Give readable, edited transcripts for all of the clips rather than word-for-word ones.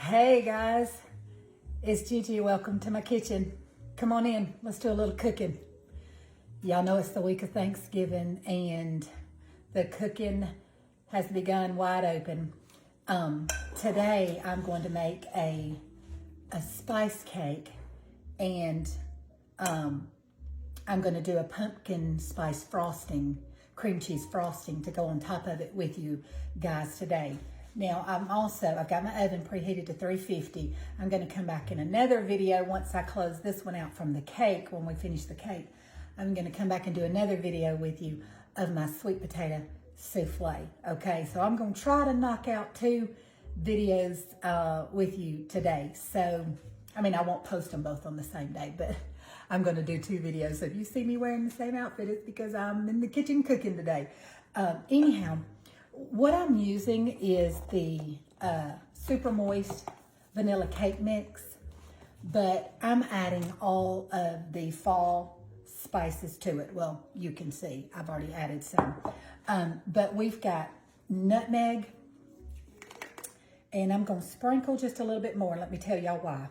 Hey guys, it's Gigi. Welcome to my kitchen. Come on in, let's do a little cooking. Y'all know it's the week of Thanksgiving and the cooking has begun wide open. Today I'm going to make a spice cake, and I'm going to do a pumpkin spice frosting, cream cheese frosting to go on top of it with you guys today. Now I've got my oven preheated to 350. I'm going to come back in another video once I close this one out from the cake. When we finish the cake, I'm going to come back and do another video with you of my sweet potato souffle. Okay, so I'm going to try to knock out 2 videos with you today. So, I mean, I won't post them both on the same day, but I'm going to do 2 videos. So if you see me wearing the same outfit, it's because I'm in the kitchen cooking today. Anyhow, what I'm using is the super moist vanilla cake mix, but I'm adding all of the fall spices to it. Well, you can see I've already added some, but we've got nutmeg, and I'm going to sprinkle just a little bit more. Let me tell y'all why.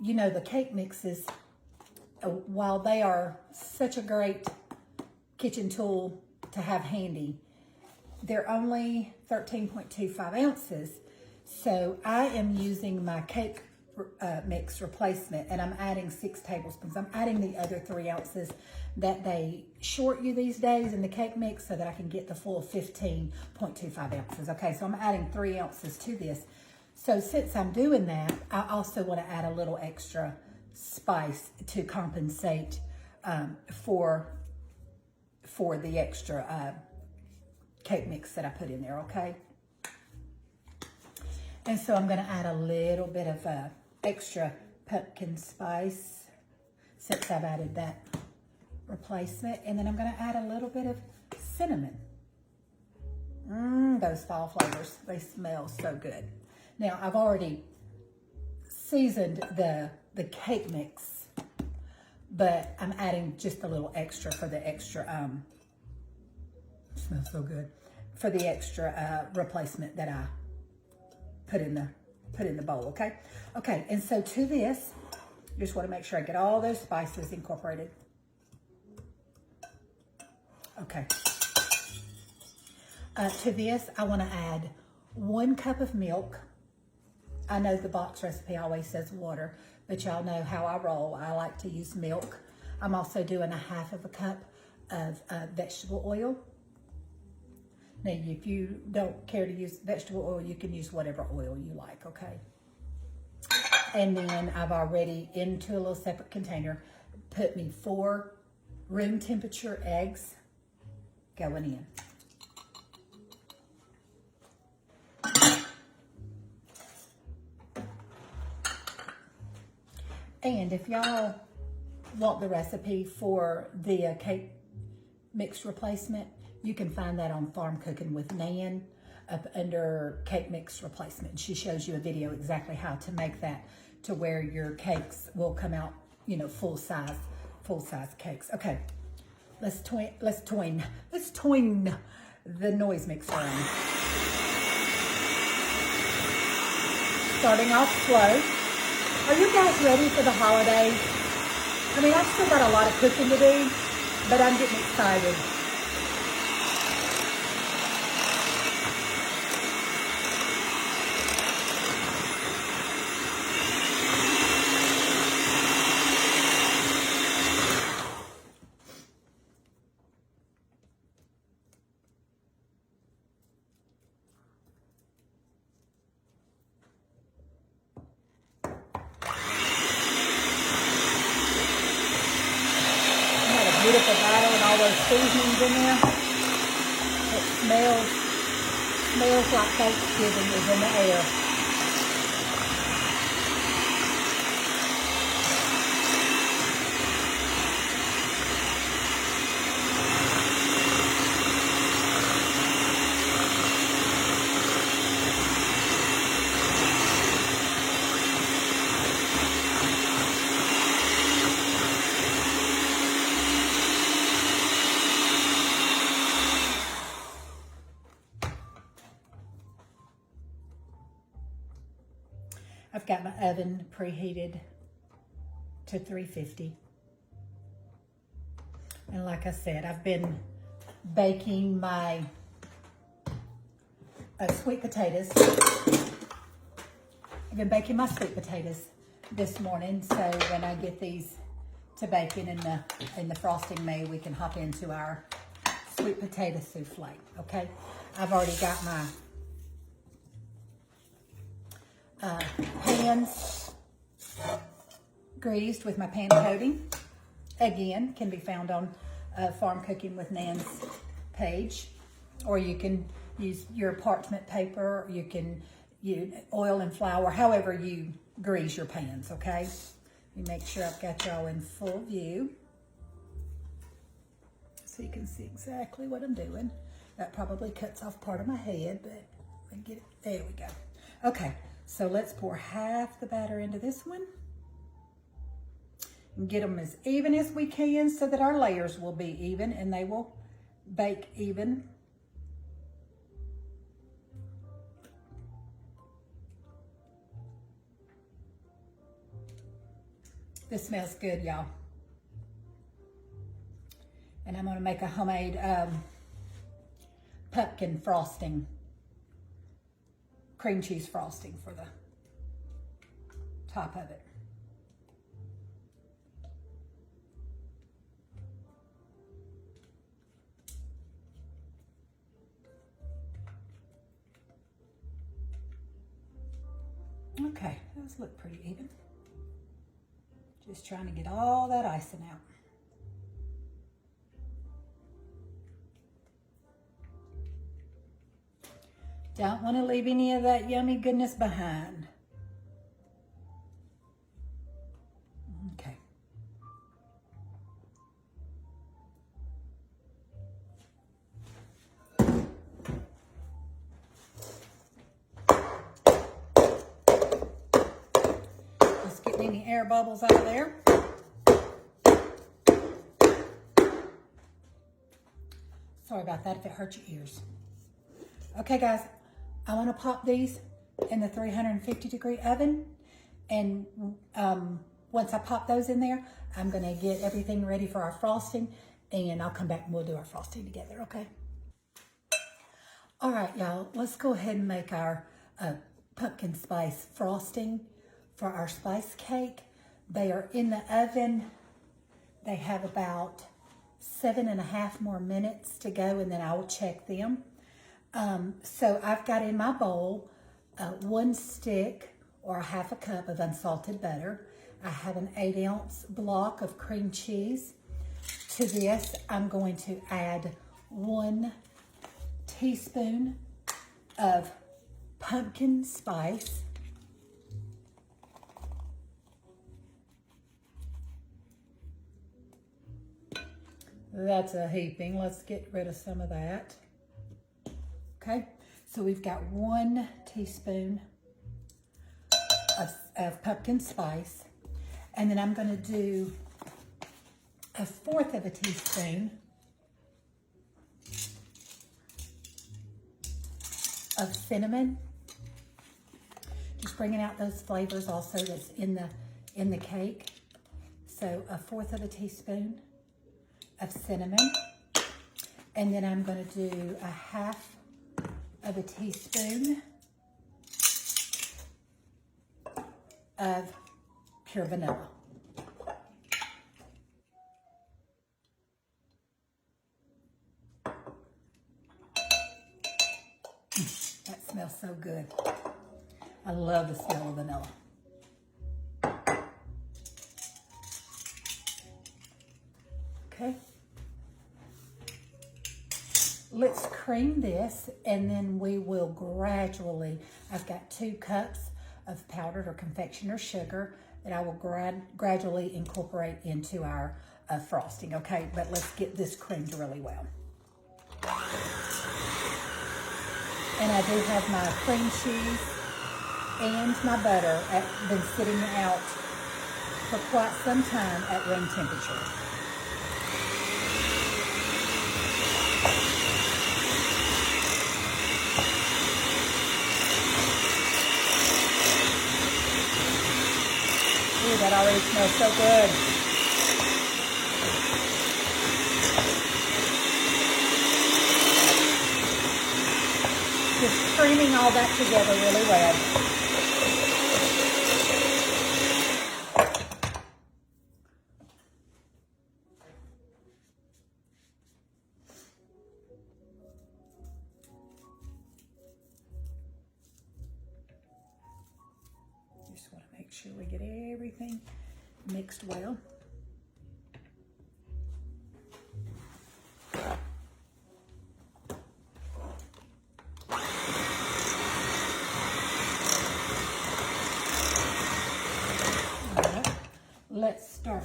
You know, the cake mixes, while they are such a great kitchen tool to have handy, they're only 13.25 ounces. So I am using my cake mix replacement, and I'm adding 6 tablespoons. I'm adding the other 3 ounces that they short you these days in the cake mix so that I can get the full 15.25 ounces. Okay, so I'm adding 3 ounces to this. So since I'm doing that, I also want to add a little extra spice to compensate for the extra cake mix that I put in there, okay? And so I'm going to add a little bit of extra pumpkin spice since I've added that replacement. And then I'm going to add a little bit of cinnamon. Those fall flavors, they smell so good. Now, I've already seasoned the cake mix, but I'm adding just a little extra for the extra, smells so good, for the extra replacement that I put in the bowl, okay? Okay, and so to this, just want to make sure I get all those spices incorporated. Okay. To this, I want to add 1 cup of milk. I know the box recipe always says water, but y'all know how I roll. I like to use milk. I'm also doing 1/2 cup of vegetable oil. Now, if you don't care to use vegetable oil, you can use whatever oil you like, okay? And then I've already, into a little separate container, put me 4 room temperature eggs going in. And if y'all want the recipe for the cake mix replacement, you can find that on Farm Cooking with Nan up under cake mix replacement. She shows you a video exactly how to make that to where your cakes will come out, you know, full size cakes. Okay, let's twing the noise mixer on. Starting off slow. Are you guys ready for the holidays? I mean, I've still got a lot of cooking to do, but I'm getting excited. Beautiful batter and all those seasonings in there. It smells like Thanksgiving is in the air. I've got my oven preheated to 350. And like I said, I've been baking my sweet potatoes. I've been baking my sweet potatoes this morning, so when I get these to baking in the frosting made, we can hop into our sweet potato souffle. Okay, I've already got my pans greased with my pan coating. Again, can be found on Farm Cooking with Nan's page, or you can use your parchment paper, or you can use oil and flour, however you grease your pans, okay? Let me make sure I've got y'all in full view so you can see exactly what I'm doing. That probably cuts off part of my head, but let me get it. There we go. Okay, so let's pour half the batter into this one and get them as even as we can so that our layers will be even and they will bake even. This smells good, y'all. And I'm gonna make a homemade pumpkin frosting, cream cheese frosting for the top of it. Okay, those look pretty even. Just trying to get all that icing out. Don't want to leave any of that yummy goodness behind. Okay. Just getting any air bubbles out of there. Sorry about that if it hurt your ears. Okay, guys. I want to pop these in the 350-degree oven, and once I pop those in there, I'm going to get everything ready for our frosting, and I'll come back and we'll do our frosting together, okay? All right, y'all, let's go ahead and make our pumpkin spice frosting for our spice cake. They are in the oven. They have about 7.5 more minutes to go, and then I will check them. So I've got in my bowl 1 stick or 1/2 cup of unsalted butter. I have an 8-ounce block of cream cheese. To this, I'm going to add 1 teaspoon of pumpkin spice. That's a heaping. Let's get rid of some of that. Okay, so we've got 1 teaspoon of pumpkin spice, and then I'm going to do 1/4 of a teaspoon of cinnamon. Just bringing out those flavors also that's in the cake. So 1/4 of a teaspoon of cinnamon, and then I'm going to do 1/2 of a teaspoon of pure vanilla. That smells so good. I love the smell of vanilla. Okay. Let's cream this, and then we will gradually, I've got 2 cups of powdered or confectioner sugar that I will gradually incorporate into our frosting, okay? But let's get this creamed really well. And I do have my cream cheese and my butter been sitting out for quite some time at room temperature. that already smells so good. Just creaming all that together really well. Just want to make sure we get everything mixed well. Let's start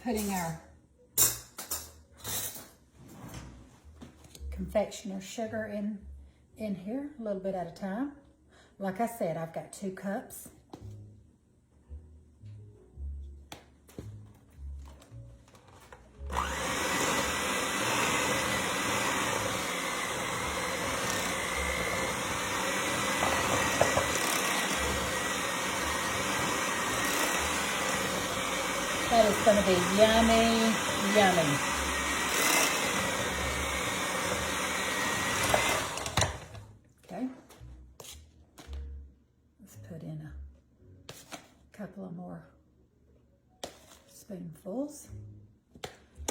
putting our confectioner sugar in here, a little bit at a time. Like I said, I've got 2 cups. That is going to be yummy, yummy. Okay. Let's put in a couple of more spoonfuls.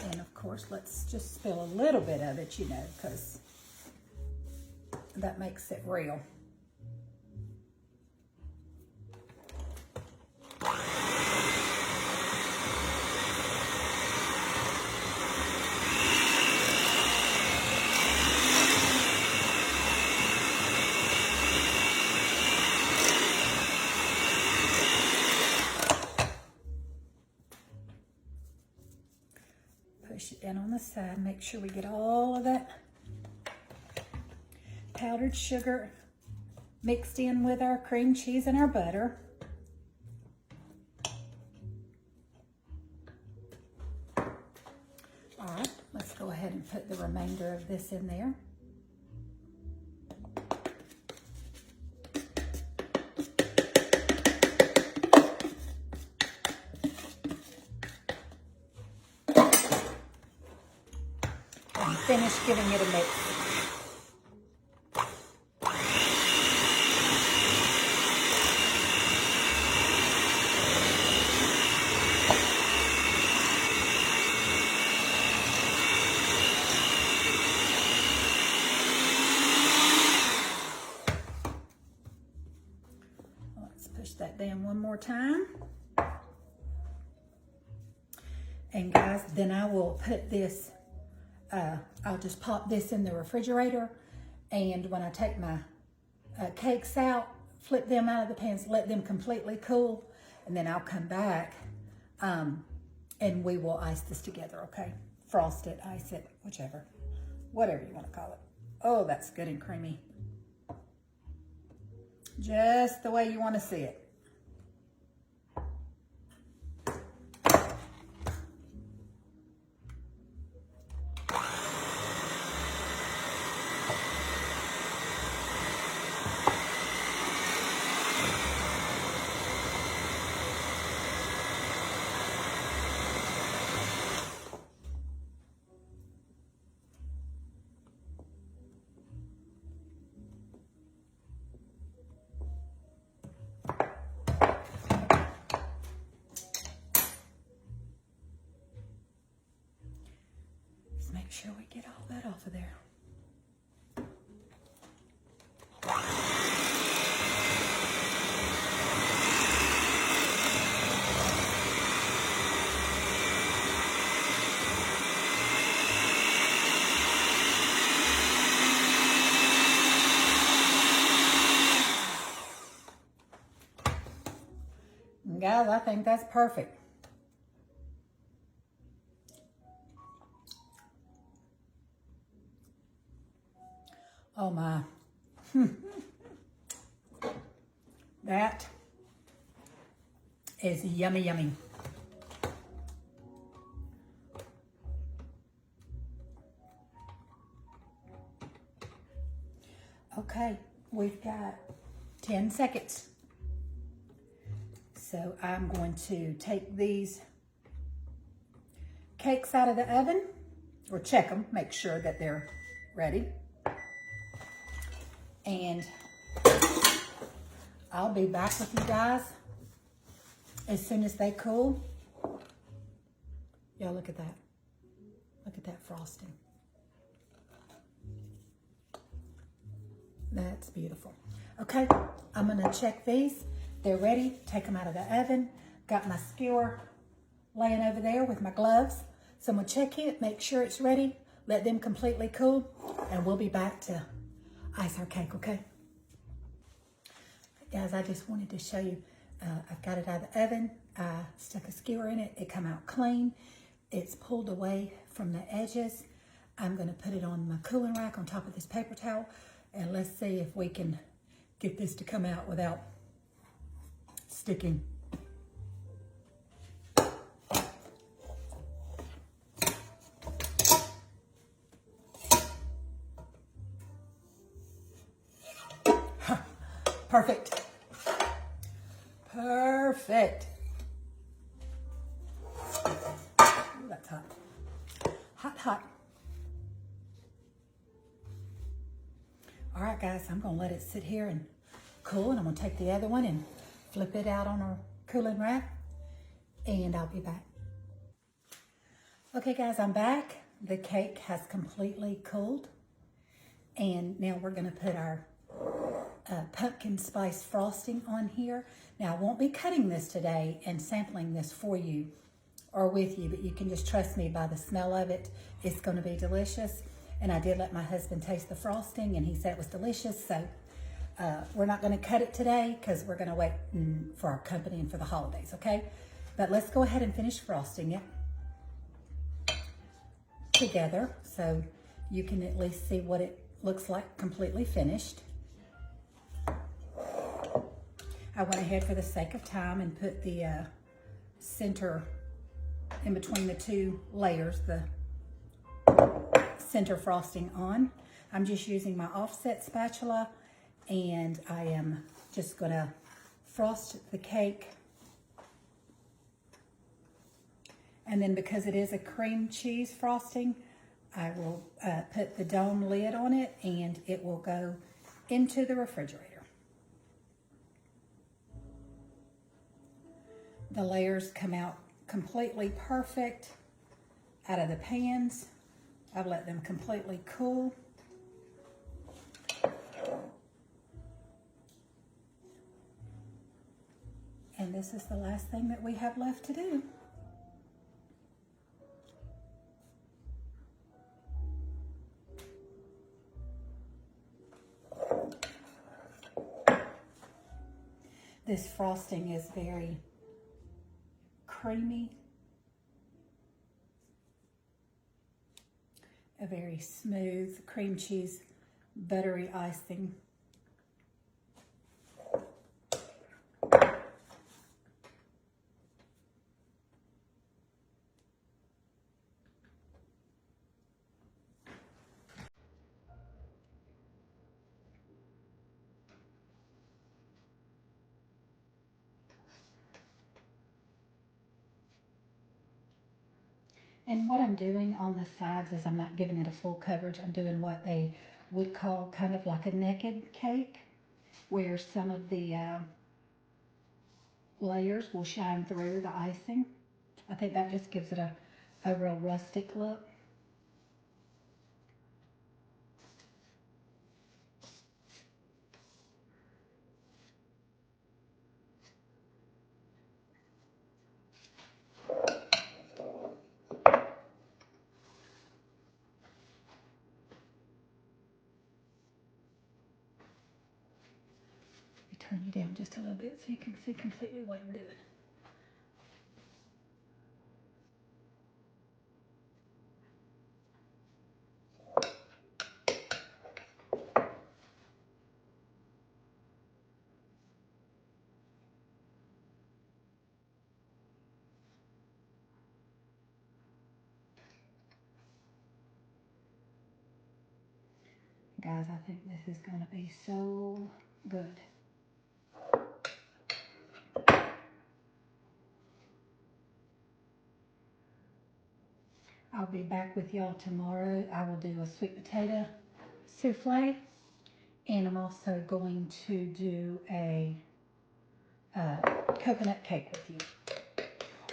And of course, let's just spill a little bit of it, you know, because that makes it real. Push it down on the side, make sure we get all of that powdered sugar mixed in with our cream cheese and our butter. All right, let's go ahead and put the remainder of this in there. Finish giving it a mix. Let's push that down one more time. And guys, then I will put this I'll just pop this in the refrigerator, and when I take my cakes out, flip them out of the pans, let them completely cool, and then I'll come back and we will ice this together, okay? Frost it, ice it, whatever you want to call it. Oh, that's good and creamy. Just the way you want to see it. Make sure we get all that off of there. And guys, I think that's perfect. Oh my. That is yummy, yummy. Okay, we've got 10 seconds. So I'm going to take these cakes out of the oven, or check them, make sure that they're ready. And I'll be back with you guys as soon as they cool. Y'all look at that. Look at that frosting. That's beautiful. Okay, I'm gonna check these. They're ready. Take them out of the oven. Got my skewer laying over there with my gloves. So I'm gonna check it, make sure it's ready, let them completely cool, and we'll be back to ice our cake, okay? Guys, I just wanted to show you, I've got it out of the oven. I stuck a skewer in it. It come out clean. It's pulled away from the edges. I'm gonna put it on my cooling rack on top of this paper towel, and let's see if we can get this to come out without sticking. Perfect. Perfect. Ooh, that's hot. Hot, hot. All right, guys, I'm gonna let it sit here and cool, and I'm gonna take the other one and flip it out on our cooling rack, and I'll be back. Okay, guys, I'm back. The cake has completely cooled, and now we're gonna put our pumpkin spice frosting on here. Now, I won't be cutting this today and sampling this for you or with you, but you can just trust me by the smell of it. It's going to be delicious. And I did let my husband taste the frosting, and he said it was delicious. So we're not going to cut it today because we're going to wait for our company and for the holidays, okay? But let's go ahead and finish frosting it together so you can at least see what it looks like completely finished. I went ahead for the sake of time and put the center in between the two layers, the center frosting on. I'm just using my offset spatula, and I am just gonna frost the cake. And then because it is a cream cheese frosting, I will put the dome lid on it, and it will go into the refrigerator. The layers come out completely perfect out of the pans. I've let them completely cool. And this is the last thing that we have left to do. This frosting is very creamy, a very smooth cream cheese, buttery icing. And what I'm doing on the sides is I'm not giving it a full coverage. I'm doing what they would call kind of like a naked cake, where some of the layers will shine through the icing. I think that just gives it a real rustic look. Turn you down just a little bit so you can see completely what I'm doing. Guys, I think this is going to be so good. be back with y'all tomorrow. I will do a sweet potato souffle, and I'm also going to do a coconut cake with you.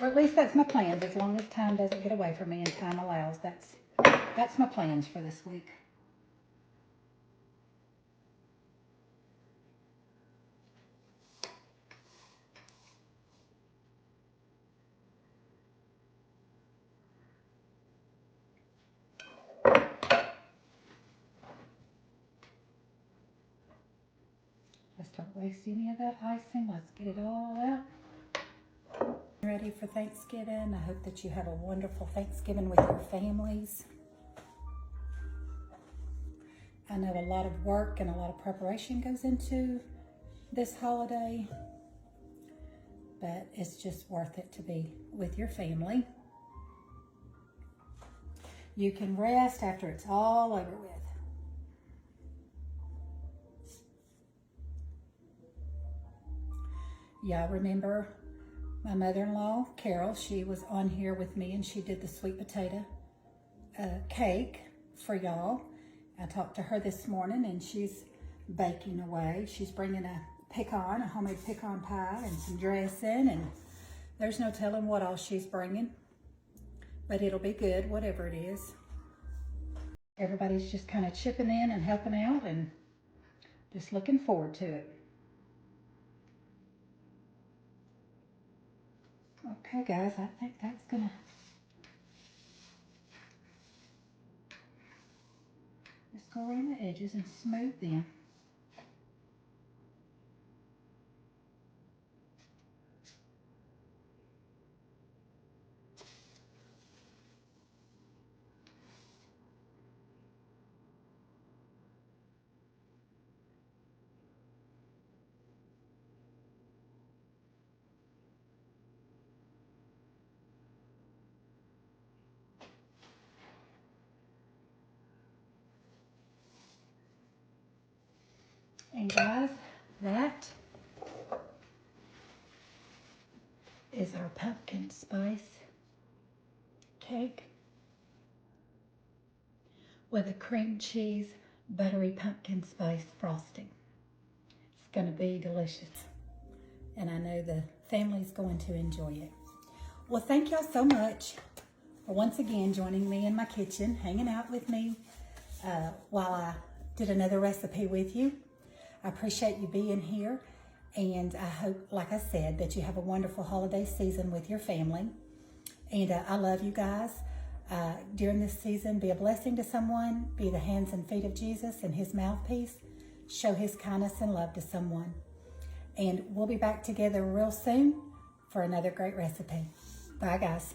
Or at least that's my plans, as long as time doesn't get away from me and time allows. That's my plans for this week. Let's don't waste any of that icing. Let's get it all out. Ready for Thanksgiving. I hope that you have a wonderful Thanksgiving with your families. I know a lot of work and a lot of preparation goes into this holiday, but it's just worth it to be with your family. You can rest after it's all over with. Y'all remember my mother-in-law, Carol, she was on here with me and she did the sweet potato cake for y'all. I talked to her this morning and she's baking away. She's bringing a homemade pecan pie and some dressing, and there's no telling what all she's bringing, but it'll be good, whatever it is. Everybody's just kind of chipping in and helping out and just looking forward to it. Okay, guys, I think that's gonna just go around the edges and smooth them. And guys, that is our pumpkin spice cake with a cream cheese buttery pumpkin spice frosting. It's going to be delicious, and I know the family's going to enjoy it. Well, thank y'all so much for once again joining me in my kitchen, hanging out with me while I did another recipe with you. I appreciate you being here, and I hope, like I said, that you have a wonderful holiday season with your family. And I love you guys. During this season, be a blessing to someone, be the hands and feet of Jesus and his mouthpiece, show his kindness and love to someone. And we'll be back together real soon for another great recipe. Bye, guys.